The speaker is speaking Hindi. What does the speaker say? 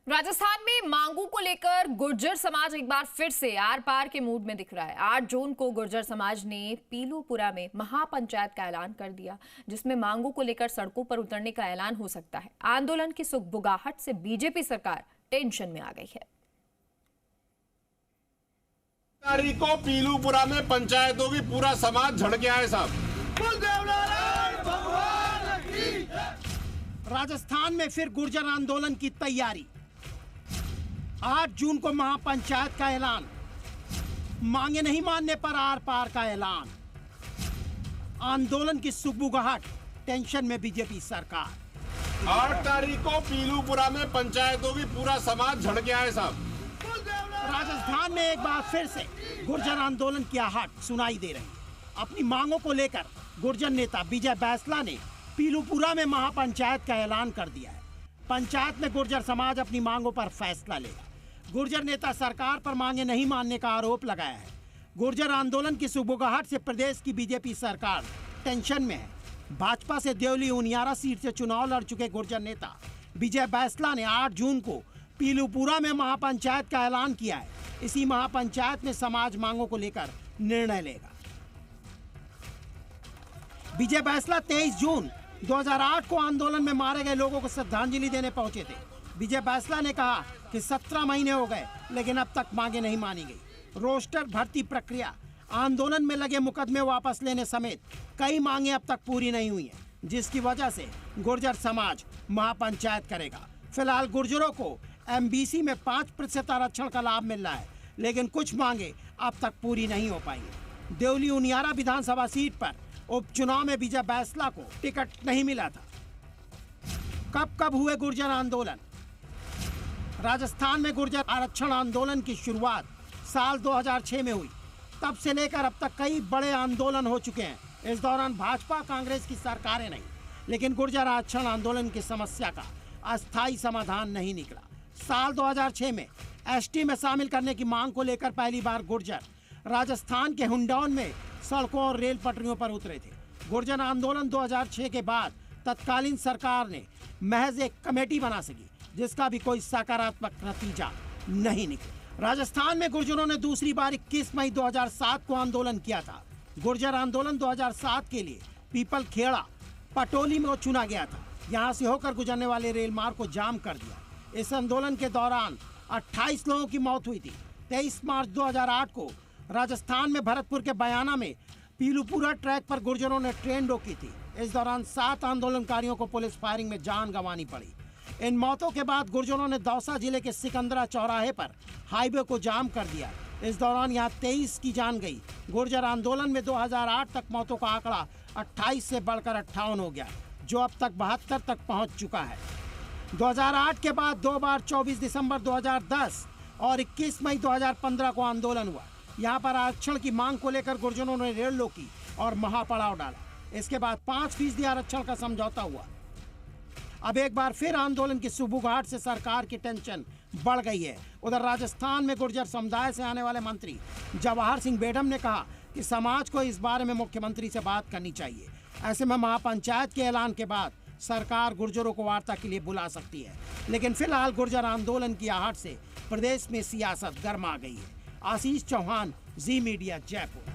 राजस्थान में मांगों को लेकर गुर्जर समाज एक बार फिर से आर पार के मूड में दिख रहा है। 8 जून को गुर्जर समाज ने पीलूपुरा में महापंचायत का ऐलान कर दिया, जिसमें मांगों को लेकर सड़कों पर उतरने का ऐलान हो सकता है। आंदोलन की सुगबुगाहट से बीजेपी सरकार टेंशन में आ गई है। तारीख को पीलूपुरा में पंचायत होगी, पूरा समाज झड़ गया है साहब। राजस्थान में फिर गुर्जर आंदोलन की तैयारी। 8 जून को महापंचायत का ऐलान, मांगे नहीं मानने पर आर पार का ऐलान। आंदोलन की सुगबुगाहट, टेंशन में बीजेपी सरकार। 8 तारीख को पीलूपुरा में पंचायत होगी, पूरा समाज झड़ गया है साहब। राजस्थान में एक बार फिर से गुर्जर आंदोलन की आहट सुनाई दे रही है। अपनी मांगों को लेकर गुर्जर नेता विजय बैसला ने पीलूपुरा में महापंचायत का ऐलान कर दिया है। पंचायत में गुर्जर समाज अपनी मांगों पर फैसला लेगा। गुर्जर नेता सरकार पर मांगे नहीं मानने का आरोप लगाया है। गुर्जर आंदोलन की सुगबुगाहट से प्रदेश की बीजेपी सरकार टेंशन में है। भाजपा से देवली उनियारा सीट से चुनाव लड़ चुके गुर्जर नेता विजय बैसला ने 8 जून को पीलूपुरा में महापंचायत का ऐलान किया है। इसी महापंचायत में समाज मांगों को लेकर निर्णय लेगा। विजय बैसला 23 जून 2008 को आंदोलन में मारे गए लोगों को श्रद्धांजलि देने पहुंचे थे। विजय बैसला ने कहा कि 17 महीने हो गए लेकिन अब तक मांगे नहीं मानी गई। रोस्टर भर्ती प्रक्रिया, आंदोलन में लगे मुकदमे वापस लेने समेत कई मांगे अब तक पूरी नहीं हुई हैं, जिसकी वजह से गुर्जर समाज महापंचायत करेगा। फिलहाल गुर्जरों को एमबीसी में 5% आरक्षण का लाभ मिल रहा है, लेकिन कुछ मांगे अब तक पूरी नहीं हो पाई। देवली उनियारा विधानसभा सीट पर उपचुनाव में विजय बैसला को टिकट नहीं मिला था। कब हुए गुर्जर आंदोलन? राजस्थान में गुर्जर आरक्षण आंदोलन की शुरुआत साल 2006 में हुई। तब से लेकर अब तक कई बड़े आंदोलन हो चुके हैं। इस दौरान भाजपा कांग्रेस की सरकारें नहीं, लेकिन गुर्जर आरक्षण आंदोलन की समस्या का अस्थायी समाधान नहीं निकला। साल 2006 में एसटी में शामिल करने की मांग को लेकर पहली बार गुर्जर राजस्थान के हुंडौन में सड़कों और रेल पटरियों पर उतरे थे। गुर्जर आंदोलन 2006 के बाद तत्कालीन सरकार ने महज एक कमेटी बना सकी, जिसका भी कोई सकारात्मक नतीजा नहीं निकला। राजस्थान में गुर्जरों ने दूसरी बार 21 मई 2007 को आंदोलन किया था। गुर्जर आंदोलन 2007 के लिए पीपल खेड़ा पटोली में चुना गया था। यहाँ से होकर गुजरने वाले रेल मार्ग को जाम कर दिया। इस आंदोलन के दौरान 28 लोगों की मौत हुई थी। 23 मार्च 2008 को राजस्थान में भरतपुर के बयाना में पीलूपुरा ट्रैक पर गुर्जरों ने ट्रेन रोकी थी। इस दौरान 7 आंदोलनकारियों को पुलिस फायरिंग में जान गंवानी पड़ी। इन मौतों के बाद गुर्जरों ने दौसा जिले के सिकंदरा चौराहे पर हाईवे को जाम कर दिया। इस दौरान यहाँ 23 की जान गई। गुर्जर आंदोलन में 2008 तक मौतों का आंकड़ा 28 से बढ़कर 58 हो गया, जो अब तक 72 तक पहुँच चुका है। 2008 के बाद 2 बार 24 दिसंबर 2010 और 21 मई 2015 को आंदोलन हुआ। यहाँ पर आरक्षण की मांग को लेकर गुर्जरों ने रेल रोकी और महापड़ाव डाला। इसके बाद 5% आरक्षण का समझौता हुआ। अब एक बार फिर आंदोलन की सुगबुगाहट से सरकार की टेंशन बढ़ गई है। उधर राजस्थान में गुर्जर समुदाय से आने वाले मंत्री जवाहर सिंह बेडम ने कहा कि समाज को इस बारे में मुख्यमंत्री से बात करनी चाहिए। ऐसे में महापंचायत के ऐलान के बाद सरकार गुर्जरों को वार्ता के लिए बुला सकती है, लेकिन फिलहाल गुर्जर आंदोलन की आहट से प्रदेश में सियासत गर्मा गई है। आशीष चौहान, जी मीडिया, जयपुर।